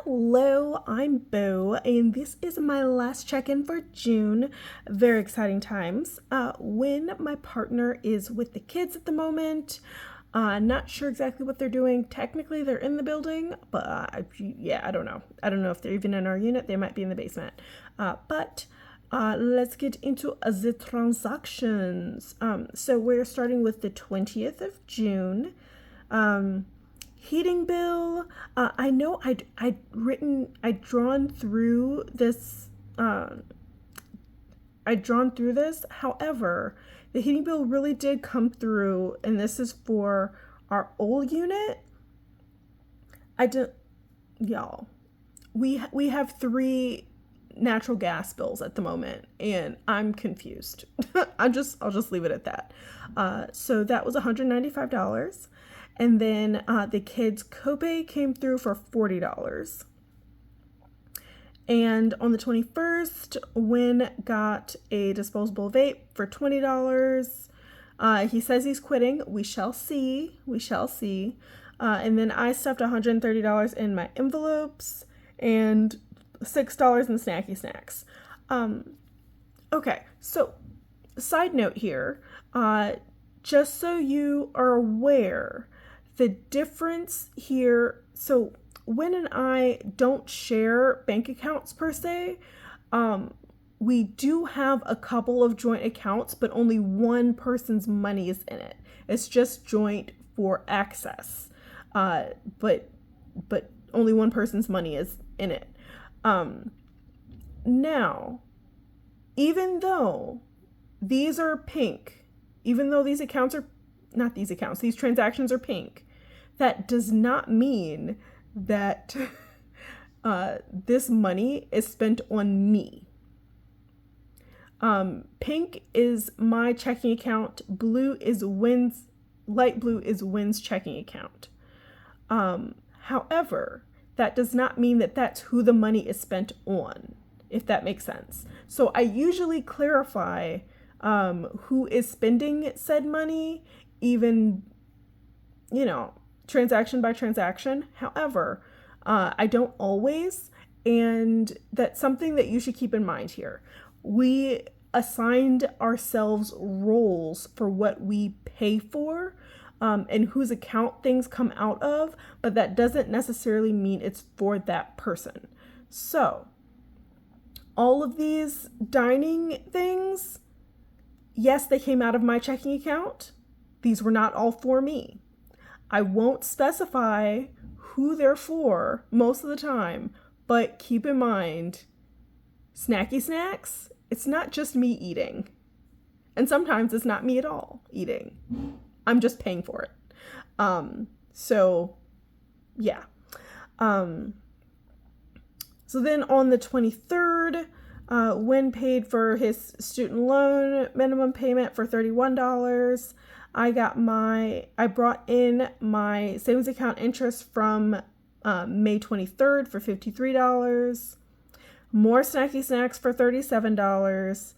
Hello, I'm Bo, and this is my last check-in for June. Very exciting times. When my partner is with the kids at the moment, not sure exactly what they're doing. Technically, they're in the building, but I don't know. I don't know if they're even in our unit. They might be in the basement. But let's get into the transactions. So we're starting with the 20th of June. Heating bill. I know I'd drawn through this. I'd drawn through this. However, the heating bill really did come through, and this is for our old unit. Y'all. We have 3 natural gas bills at the moment, and I'm confused. I'll just leave it at that. So that was $195. And then the kids' copay came through for $40. And on the 21st, Wynn got a disposable vape for $20. He says he's quitting. We shall see. And then I stuffed $130 in my envelopes and $6 in snacky snacks. Okay, so side note here, just so you are aware, the difference here, so Wynn and I don't share bank accounts per se. We do have a couple of joint accounts, but only one person's money is in it. It's just joint for access. But only one person's money is in it. Now, even though these are pink, even though these transactions are pink, that does not mean that this money is spent on me. Pink is my checking account. Light blue is Wynn's checking account. However, that does not mean that that's who the money is spent on, if that makes sense. So I usually clarify who is spending said money, even, transaction by transaction. However, I don't always, and that's something that you should keep in mind here. We assigned ourselves roles for what we pay for, and whose account things come out of, but that doesn't necessarily mean it's for that person. So, all of these dining things, yes, they came out of my checking account. These were not all for me. I won't specify who they're for most of the time, but keep in mind, snacky snacks, it's not just me eating. And sometimes it's not me at all eating. I'm just paying for it. So then on the 23rd, Wynn paid for his student loan minimum payment for $31. I brought in my savings account interest from May 23rd for $53. More snacky snacks for $37.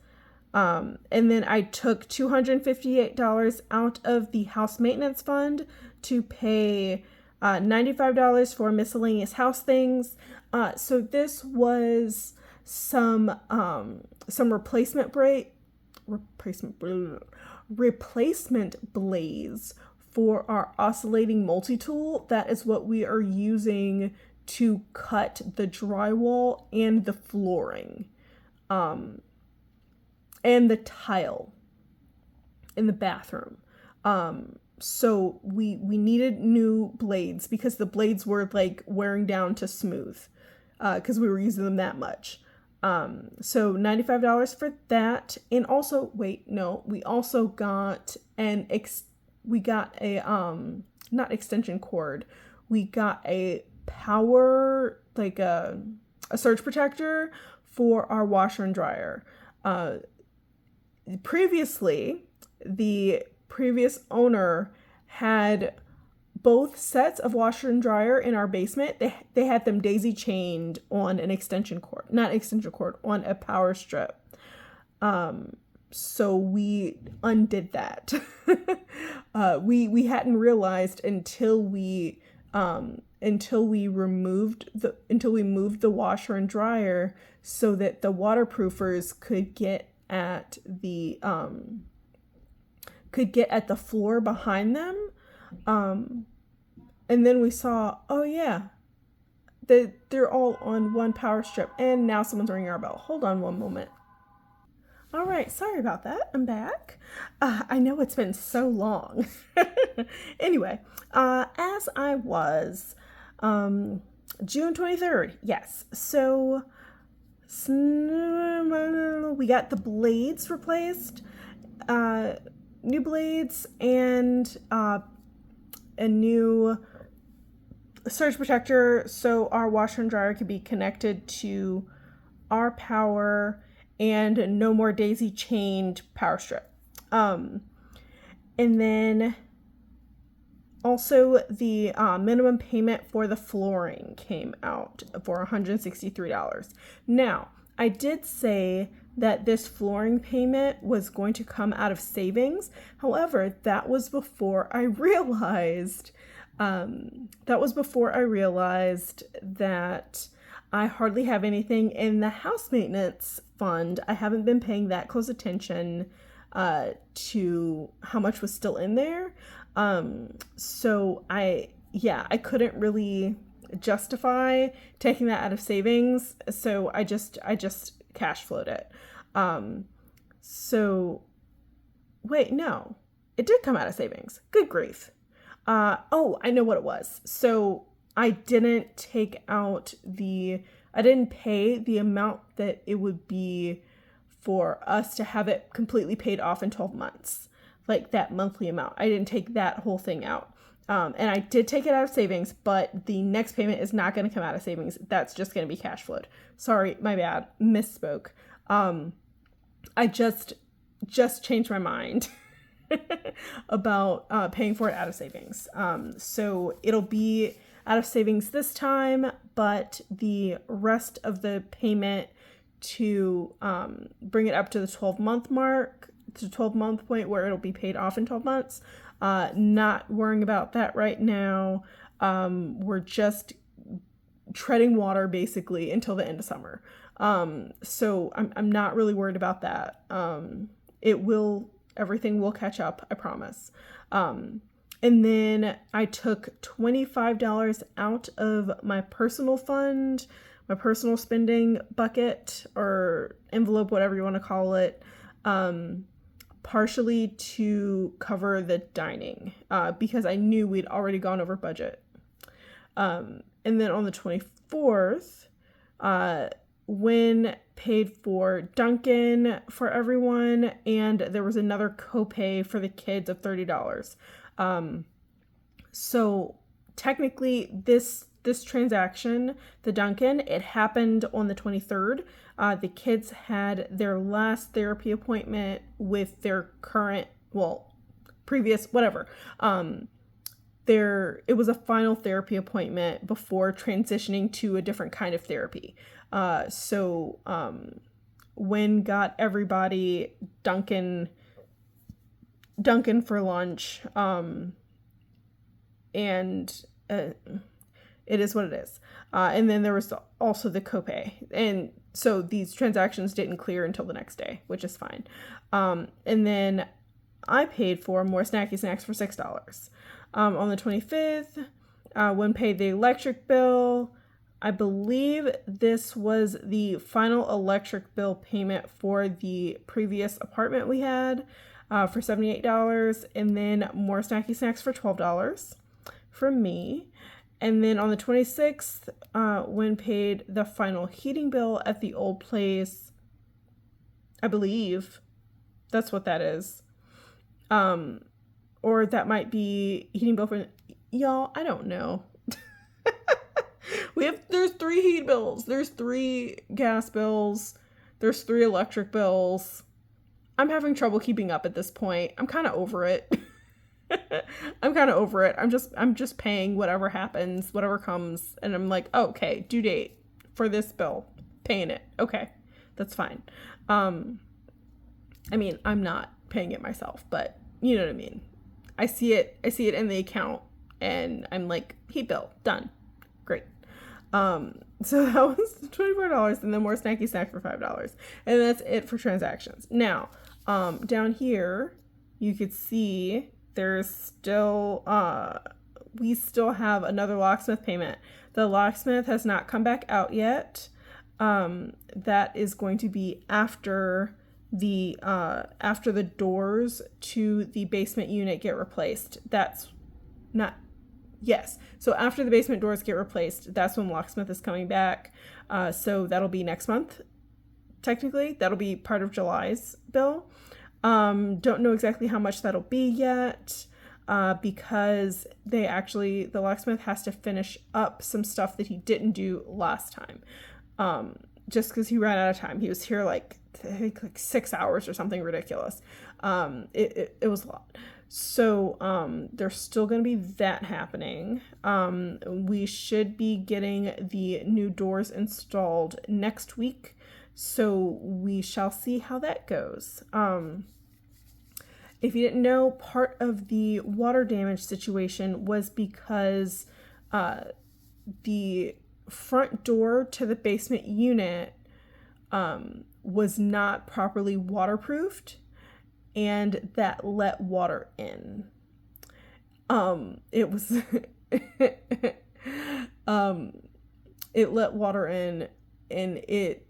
And then I took $258 out of the house maintenance fund to pay $95 for miscellaneous house things. So this was some replacement blades for our oscillating multi-tool. That is what we are using to cut the drywall and the flooring, and the tile in the bathroom. So we needed new blades because the blades were like wearing down to smooth, because we were using them that much. So $95 for that. And also, we also got not extension cord. We got a power, like a surge protector for our washer and dryer. Previously, the previous owner had both sets of washer and dryer in our basement. They had them daisy chained on an on a power strip. So we undid that. We hadn't realized until we until we moved the washer and dryer so that the waterproofers could get at the floor behind them. And then we saw, oh yeah, they're all on one power strip, and now someone's ringing our bell. Hold on one moment. All right, sorry about that. I'm back. I know it's been so long. Anyway, as I was, June 23rd, yes. So we got the blades replaced, new blades, and a new surge protector so our washer and dryer could be connected to our power, and no more daisy chained power strip. And then also the minimum payment for the flooring came out for $163. Now, I did say that this flooring payment was going to come out of savings. However, that was before I realized that I hardly have anything in the house maintenance fund. I haven't been paying that close attention to how much was still in there. So I couldn't really justify taking that out of savings. So I just cash flowed it. So wait, no, it did come out of savings. Good grief. I know what it was. So I didn't pay the amount that it would be for us to have it completely paid off in 12 months, like that monthly amount. I didn't take that whole thing out. And I did take it out of savings, but the next payment is not going to come out of savings. That's just going to be cash flowed. Sorry, my bad. Misspoke. I just changed my mind about paying for it out of savings. So it'll be out of savings this time, but the rest of the payment to bring it up to the 12-month mark, to 12-month point where it'll be paid off in 12 months. Not worrying about that right now. We're just treading water basically until the end of summer. So I'm not really worried about that. Everything will catch up, I promise. And then I took $25 out of my personal fund, my personal spending bucket or envelope, whatever you want to call it, partially to cover the dining, because I knew we'd already gone over budget. And then on the 24th, Wynn paid for Dunkin' for everyone, and there was another copay for the kids of $30. So technically this transaction, the Dunkin', it happened on the 23rd. The kids had their last therapy appointment with their previous, whatever. It was a final therapy appointment before transitioning to a different kind of therapy. So Wynn got everybody Dunkin' for lunch, and it is what it is. And then there was also the copay, and so these transactions didn't clear until the next day, which is fine. And then I paid for more snacky snacks for $6. On the 25th, Wynn paid the electric bill. I believe this was the final electric bill payment for the previous apartment we had, for $78, and then more snacky snacks for $12 from me. And then on the 26th, Wynn paid the final heating bill at the old place. I believe that's what that is. Or that might be heating bill for y'all. I don't know. There's 3 heat bills. There's 3 gas bills. There's 3 electric bills. I'm having trouble keeping up at this point. I'm kind of over it. I'm just paying whatever happens, whatever comes. And I'm like, oh, okay, due date for this bill, paying it. Okay, that's fine. I mean, I'm not paying it myself, but you know what I mean. I see it in the account And I'm like, hey, Bill, done. Great. So that was $24 and then more snacky snacks for $5. And that's it for transactions. Now, down here, you could see there's still, we still have another locksmith payment. The locksmith has not come back out yet. That is going to be after the doors to the basement unit get replaced. Yes. So after the basement doors get replaced, that's when locksmith is coming back. So that'll be next month. Technically, that'll be part of July's bill. Don't know exactly how much that'll be yet, because the locksmith has to finish up some stuff that he didn't do last time. Just because he ran out of time. He was here I think 6 hours or something ridiculous. It was a lot. So there's still going to be that happening. We should be getting the new doors installed next week. So we shall see how that goes. If you didn't know, part of the water damage situation was because the front door to the basement unit was not properly waterproofed, and that let water in. It was it let water in, and it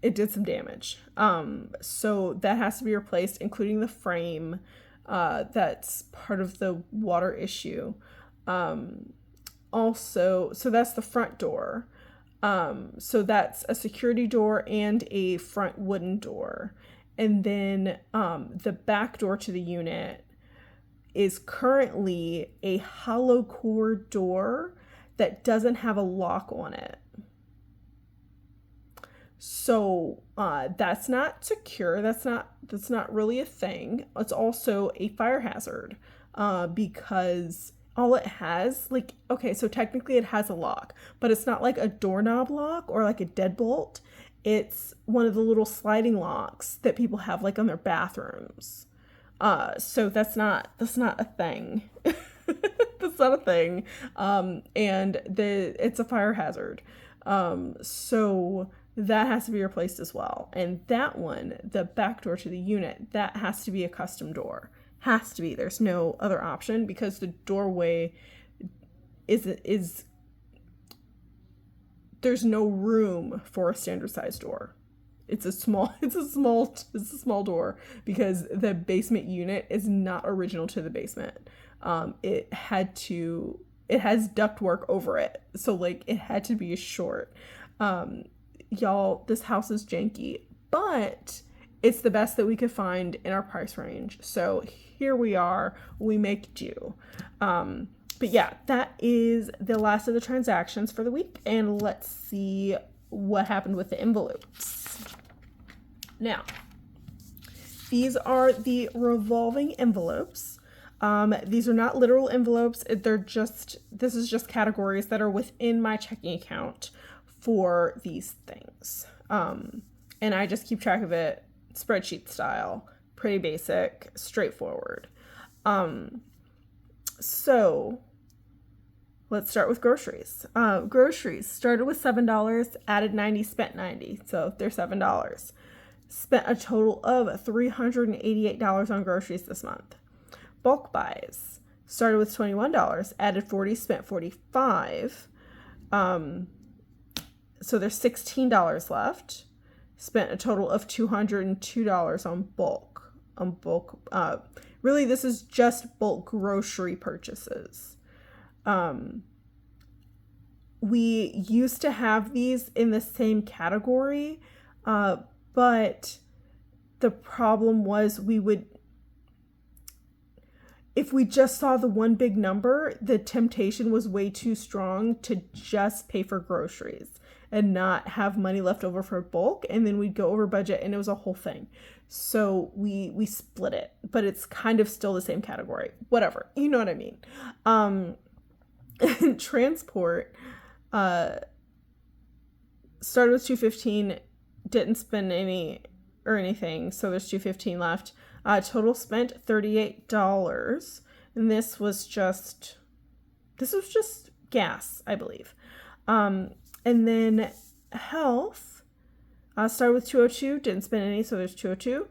did some damage. So that has to be replaced, including the frame. That's part of the water issue. Also, so that's the front door. So that's a security door and a front wooden door. And then the back door to the unit is currently a hollow core door that doesn't have a lock on it. So that's not secure. That's not really a thing. It's also a fire hazard because all it has, so technically it has a lock, but it's not like a doorknob lock or like a deadbolt. It's one of the little sliding locks that people have on their bathrooms. So that's not a thing. That's not a thing. And it's a fire hazard. So that has to be replaced as well. And that one, the back door to the unit, that has to be a custom door. Has to be. There's no other option because the doorway is there's no room for a standard size door. It's a small door because the basement unit is not original to the basement. It has ductwork over it. So it had to be short. Y'all, this house is janky, but it's the best that we could find in our price range. So here we are, we make do. But yeah, that is the last of the transactions for the week. And let's see what happened with the envelopes. Now, these are the revolving envelopes. These are not literal envelopes. This is just categories that are within my checking account for these things. And I just keep track of it spreadsheet style, pretty basic, straightforward. So let's start with groceries. Groceries started with $7, added $90, spent $90. So they're $7. Spent a total of $388 on groceries this month. Bulk buys started with $21, added $40, spent $45. So there's $16 left. Spent a total of $202 on bulk. Really, this is just bulk grocery purchases. We used to have these in the same category, but the problem was if we just saw the one big number, the temptation was way too strong to just pay for groceries and not have money left over for bulk, and then we'd go over budget, and it was a whole thing. So we split it, but it's kind of still the same category. Whatever, you know what I mean. Transport started with $215, didn't spend any or anything, so there's $215 left. Total spent $38, and this was just This was just gas, I believe. And then health started with 202, didn't spend any, so there's 202.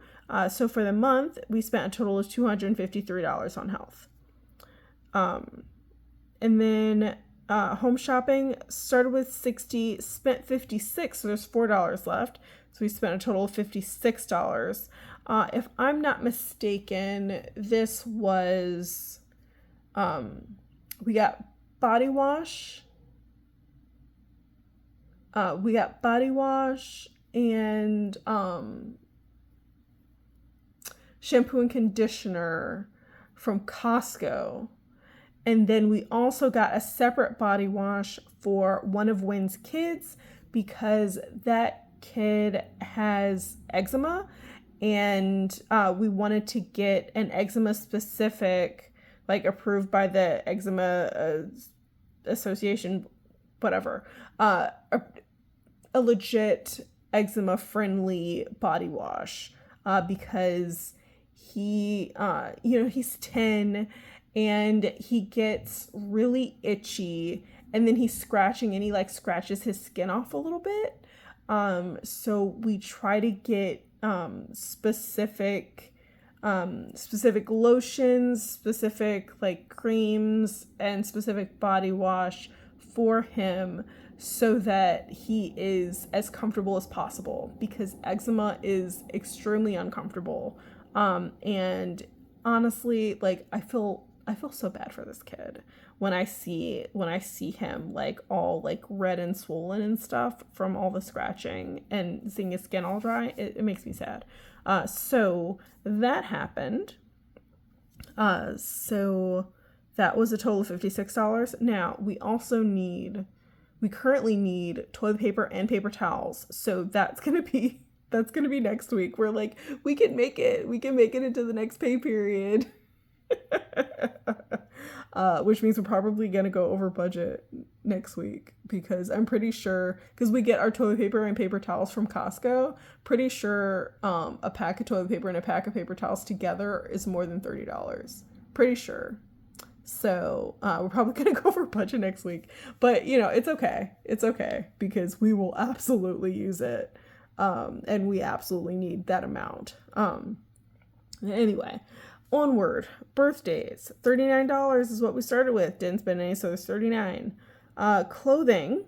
So for the month, we spent a total of $253 on health. And then home shopping started with 60, spent 56, so there's $4 left. So we spent a total of $56. If I'm not mistaken, this was, we got body wash. And shampoo and conditioner from Costco. And then we also got a separate body wash for one of Wynn's kids because that kid has eczema, and we wanted to get an eczema specific, like approved by the eczema association, whatever, a legit eczema friendly body wash, because he, he's 10 and he gets really itchy, and then he's scratching, and he like scratches his skin off a little bit. So we try to get specific lotions, specific like creams, and specific body wash for him so that he is as comfortable as possible, because eczema is extremely uncomfortable. And honestly, like I feel so bad for this kid when I see him like all like red and swollen and stuff from all the scratching and seeing his skin all dry. It makes me sad. So that happened. So that was a total of $56. Now we currently need toilet paper and paper towels. So that's gonna be next week. We're like, we can make it into the next pay period. Which means we're probably gonna go over budget next week, because I'm pretty sure, because we get our toilet paper and paper towels from Costco, pretty sure a pack of toilet paper and a pack of paper towels together is more than $30. Pretty sure. So we're probably gonna go over budget next week, but it's okay, because we will absolutely use it, and we absolutely need that amount. Anyway, onward. Birthdays. $39 is what we started with. Didn't spend any, so there's $39. Clothing.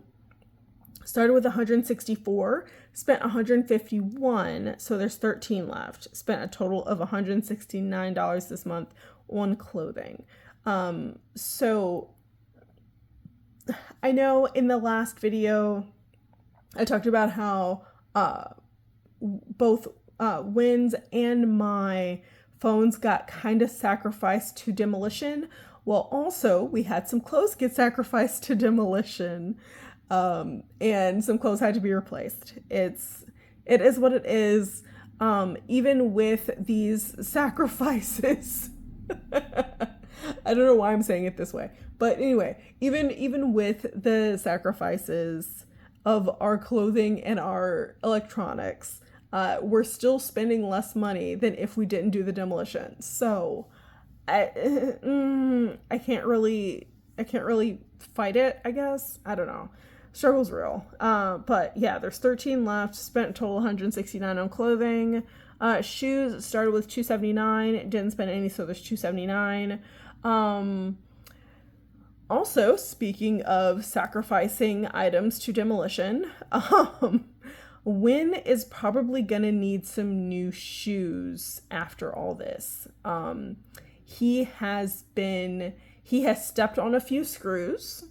Started with $164. Spent $151, so there's $13 left. Spent a total of $169 this month on clothing. So I know in the last video I talked about how both Wynn's and my phones got kind of sacrificed to demolition. Well, also we had some clothes get sacrificed to demolition, and some clothes had to be replaced. It is what it is. Even with these sacrifices, I don't know why I'm saying it this way, but anyway, even with the sacrifices of our clothing and our electronics, we're still spending less money than if we didn't do the demolition. So I can't really fight it, I guess. I don't know. Struggle's real. But yeah, there's 13 left. Spent a total $169 on clothing. Shoes started with $279. Didn't spend any, so there's $279. Also, speaking of sacrificing items to demolition, Wynn is probably gonna need some new shoes after all this. He has stepped on a few screws,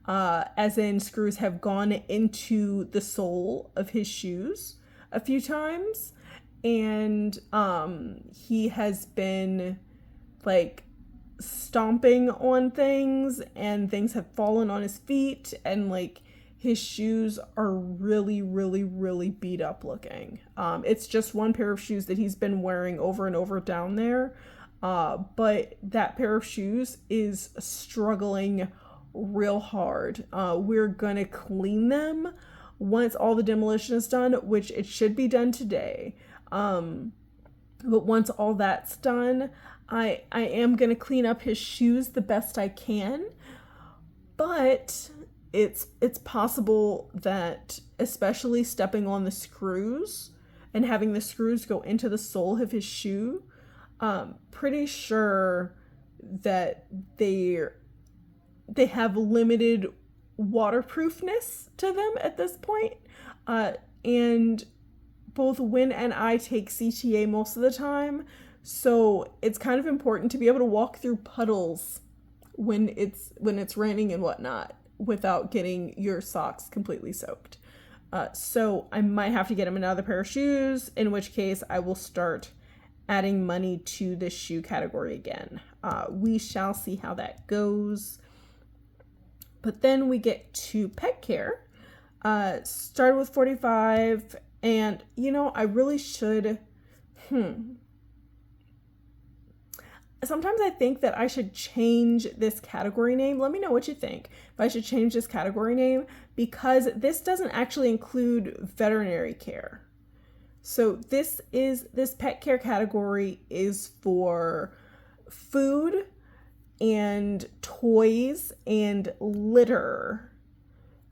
as in screws have gone into the sole of his shoes a few times, and he has been like stomping on things, and things have fallen on his feet, and like his shoes are really, really, really beat up looking. It's just one pair of shoes that he's been wearing over and over down there. But that pair of shoes is struggling real hard. We're gonna clean them once all the demolition is done, which it should be done today. But once all that's done, I am gonna clean up his shoes the best I can. But it's possible that, especially stepping on the screws and having the screws go into the sole of his shoe, pretty sure that they have limited waterproofness to them at this point. And both Win and I take CTA most of the time, so it's kind of important to be able to walk through puddles when it's raining and whatnot without getting your socks completely soaked. So I might have to get him another pair of shoes, in which case I will start adding money to this shoe category again. We shall see how that goes. But then we get to pet care. Started with $45, and I really should. Sometimes I think that I should change this category name. Let me know what you think. If I should change this category name, because this doesn't actually include veterinary care. So this pet care category is for food and toys and litter,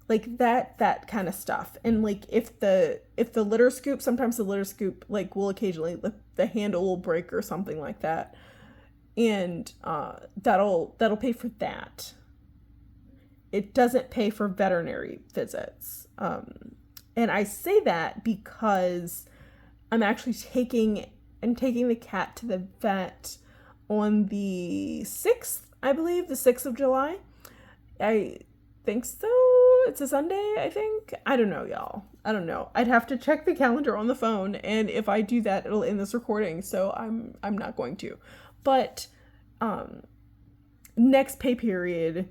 like that kind of stuff. And like if the litter scoop, sometimes the litter scoop will occasionally the handle will break or something like that, and that'll pay for that. It doesn't pay for veterinary visits, and I say that because I'm actually taking the cat to the vet on the 6th, I believe, the 6th of July. I think so. It's a Sunday, I think. I don't know, y'all. I don't know. I'd have to check the calendar on the phone, and if I do that, it'll end this recording, so I'm not going to. But next pay period,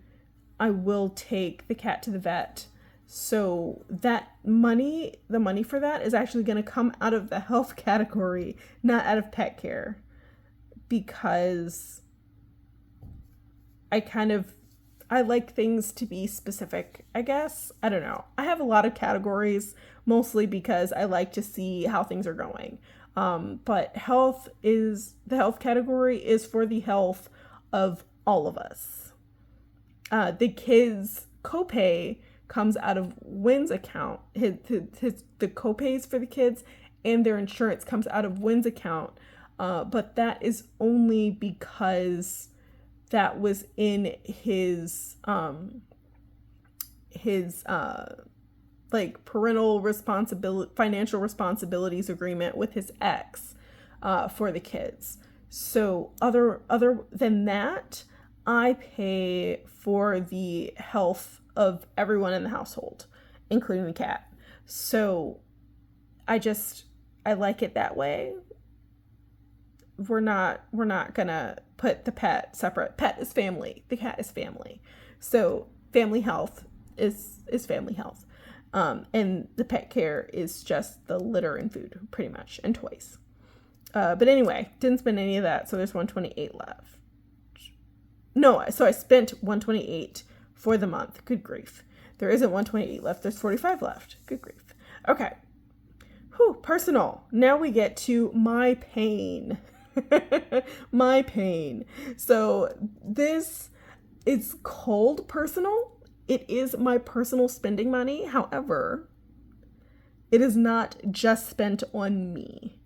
I will take the cat to the vet. So that money, the money for that is actually going to come out of the health category, not out of pet care, because I like things to be specific, I guess. I don't know. I have a lot of categories, mostly because I like to see how things are going. But the health category is for the health of all of us. The kids' copay comes out of Wynn's account. The copays for the kids and their insurance comes out of Wynn's account. But that is only because that was in his parental responsibility, financial responsibilities agreement with his ex, for the kids. So other than that, I pay for the health of everyone in the household, including the cat. So I like it that way. We're not gonna put the pet separate. Pet is family. The cat is family. So family health is family health. And the pet care is just the litter and food, pretty much, and toys. But anyway, didn't spend any of that, so there's $128 left. No, so I spent $128 for the month. Good grief. There isn't $128 left. There's $45 left. Good grief. Okay. Personal. Now we get to my pain. My pain. So it's called personal. It is my personal spending money. However, it is not just spent on me.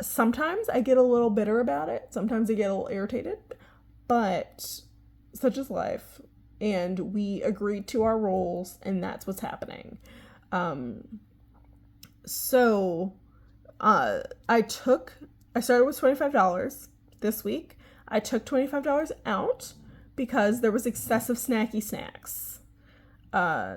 Sometimes I get a little bitter about it. Sometimes I get a little irritated. But such is life. And we agreed to our roles, and that's what's happening. So I started with $25 this week. I took $25 out because there was excessive snacky snacks.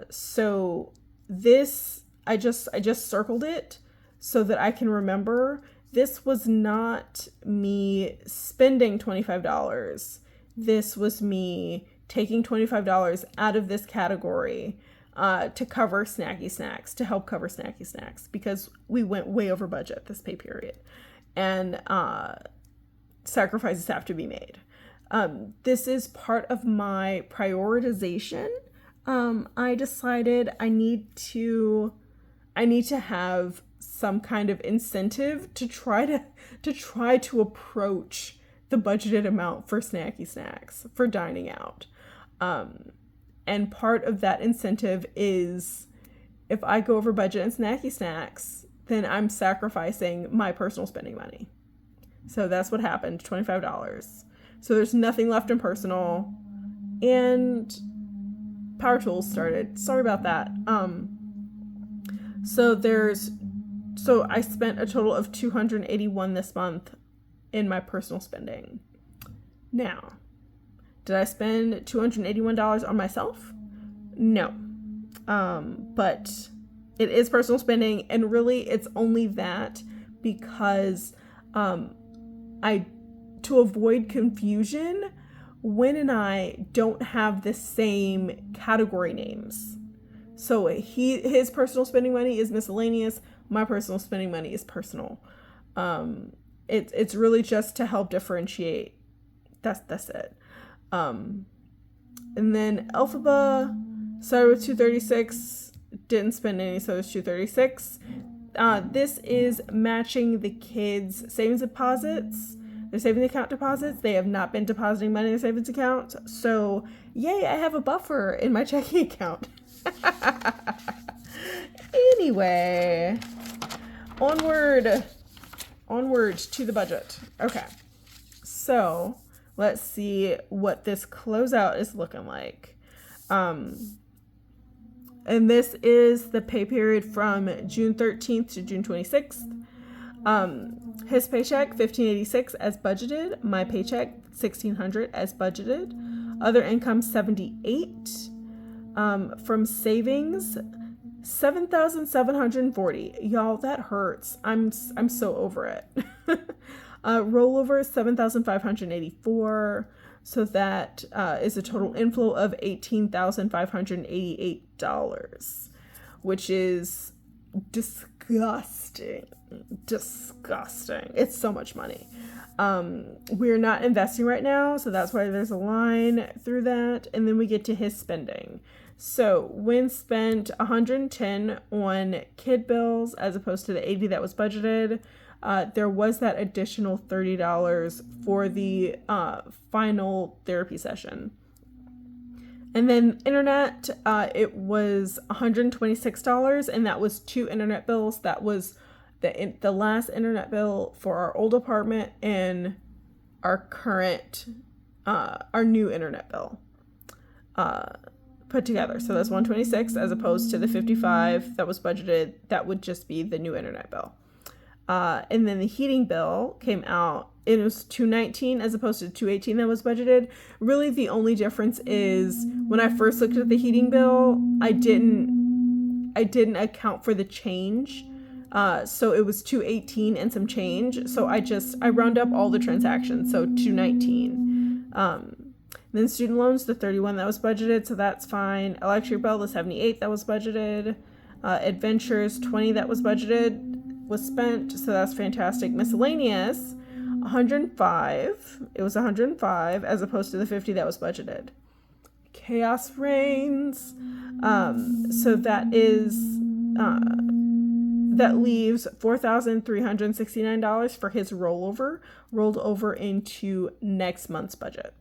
So this, I just circled it so that I can remember. This was not me spending $25. This was me taking $25 out of this category to cover snacky snacks, to help cover snacky snacks, because we went way over budget this pay period. And sacrifices have to be made. This is part of my prioritization. I decided I need to have some kind of incentive to try to approach the budgeted amount for snacky snacks, for dining out. And part of that incentive is if I go over budget and snacky snacks, then I'm sacrificing my personal spending money. So that's what happened, $25. So there's nothing left in personal, and power tools started. Sorry about that. So I spent a total of $281 this month in my personal spending. Now, did I spend $281 on myself? No. But it is personal spending, and really it's only that because to avoid confusion, Wynn and I don't have the same category names. So his personal spending money is miscellaneous, my personal spending money is personal. It's really just to help differentiate. That's it. And then Elphaba started with $236, didn't spend any, so it's $236. This is matching the kids' savings deposits, their savings account deposits. They have not been depositing money in their savings account. So, yay, I have a buffer in my checking account. Anyway, onward to the budget. Okay, so let's see what this closeout is looking like. And this is the pay period from June 13th to June 26th. His paycheck, $1,586 as budgeted. My paycheck, $1,600 as budgeted. Other income, $78. From savings, $7,740. Y'all, that hurts. I'm so over it. Rollover, $7,584. So that is a total inflow of $18,588, which is disgusting. It's so much money. We're not investing right now, so that's why there's a line through that. And then we get to his spending. So Wynn spent $110 on kid bills as opposed to the $80 that was budgeted. There was that additional $30 for the final therapy session. And then internet, it was $126, and that was 2 internet bills. That was the last internet bill for our old apartment and our current, our new internet bill put together. So that's $126 as opposed to the $55 that was budgeted. That would just be the new internet bill. And then the heating bill came out, it was $219 as opposed to $218 that was budgeted. Really, the only difference is when I first looked at the heating bill, I didn't account for the change. So it was $218 and some change. So I round up all the transactions. So $219. Then student loans, the $31 that was budgeted. So that's fine. Electric bill, the $78 that was budgeted. Adventures, $20 that was budgeted. Was spent, so that's fantastic. Miscellaneous, $105. It was $105 as opposed to the $50 that was budgeted. Chaos reigns. So that leaves $4,369 for his rolled over into next month's budget.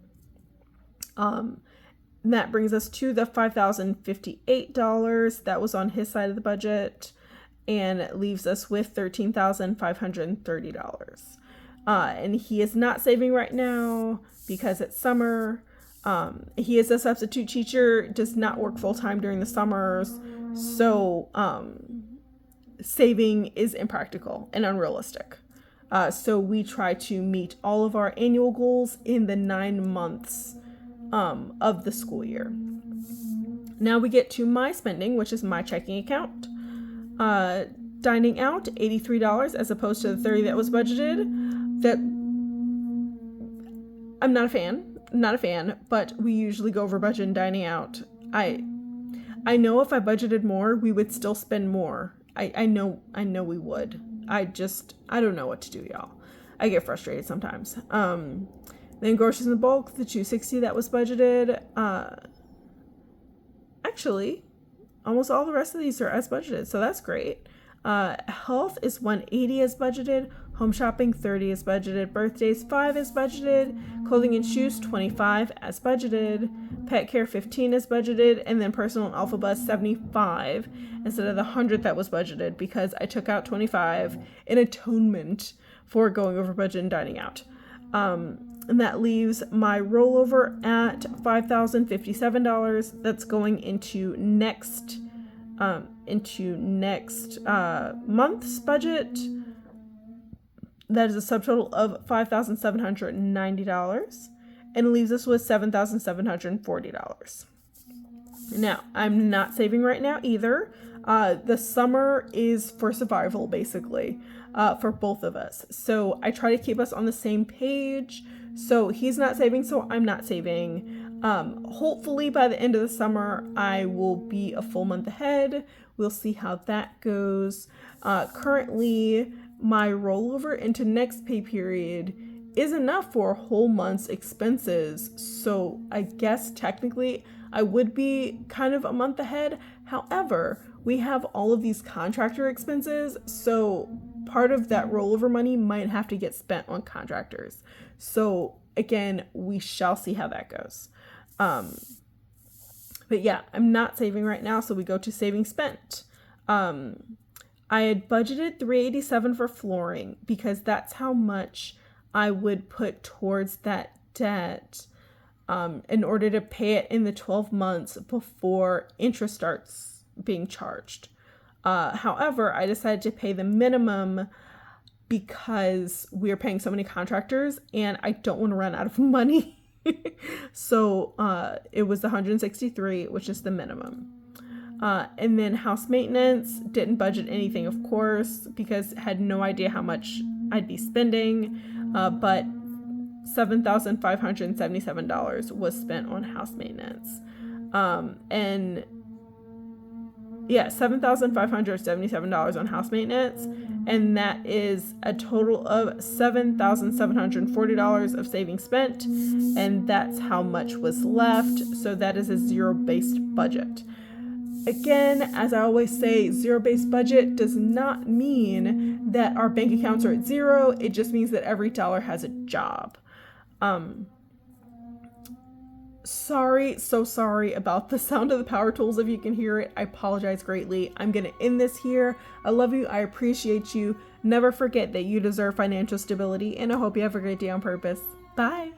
That brings us to the $5,058 that was on his side of the budget, and leaves us with $13,530. And he is not saving right now because it's summer. He is a substitute teacher, does not work full-time during the summers. So saving is impractical and unrealistic. So we try to meet all of our annual goals in the 9 months of the school year. Now we get to my spending, which is my checking account. Dining out, $83 as opposed to the $30 that was budgeted. That I'm not a fan, but we usually go over budget in dining out. I know if I budgeted more, we would still spend more. I know we would. I don't know what to do, y'all. I get frustrated sometimes. Then groceries in bulk, the $260 that was budgeted. Actually, almost all the rest of these are as budgeted, so that's great. Health is $180 as budgeted. Home shopping, $30 is budgeted. Birthdays, $5 is budgeted. Clothing and shoes, $25 as budgeted. Pet care, $15 is budgeted. And then personal and alpha bus, $75 instead of the $100 that was budgeted, because I took out $25 in atonement for going over budget and dining out. And that leaves my rollover at $5,057. That's going into next month's budget. That is a subtotal of $5,790, and it leaves us with $7,740. Now, I'm not saving right now either. The summer is for survival, basically, for both of us. So I try to keep us on the same page. So he's not saving, so I'm not saving. Hopefully by the end of the summer, I will be a full month ahead. We'll see how that goes. Currently, my rollover into next pay period is enough for a whole month's expenses. So I guess technically I would be kind of a month ahead. However, we have all of these contractor expenses, so part of that rollover money might have to get spent on contractors. So again, we shall see how that goes. But yeah, I'm not saving right now, so we go to saving spent. I had budgeted $387 for flooring because that's how much I would put towards that debt in order to pay it in the 12 months before interest starts being charged. However, I decided to pay the minimum because we're paying so many contractors and I don't want to run out of money. So it was $163, which is the minimum. And then house maintenance, didn't budget anything, of course, because had no idea how much I'd be spending. But $7,577 was spent on house maintenance. And yeah, $7,577 on house maintenance. And that is a total of $7,740 of savings spent. And that's how much was left. So that is a zero-based budget. Again, as I always say, zero-based budget does not mean that our bank accounts are at zero. It just means that every dollar has a job. So sorry about the sound of the power tools. If you can hear it, I apologize greatly. I'm going to end this here. I love you. I appreciate you. Never forget that you deserve financial stability, and I hope you have a great day on purpose. Bye.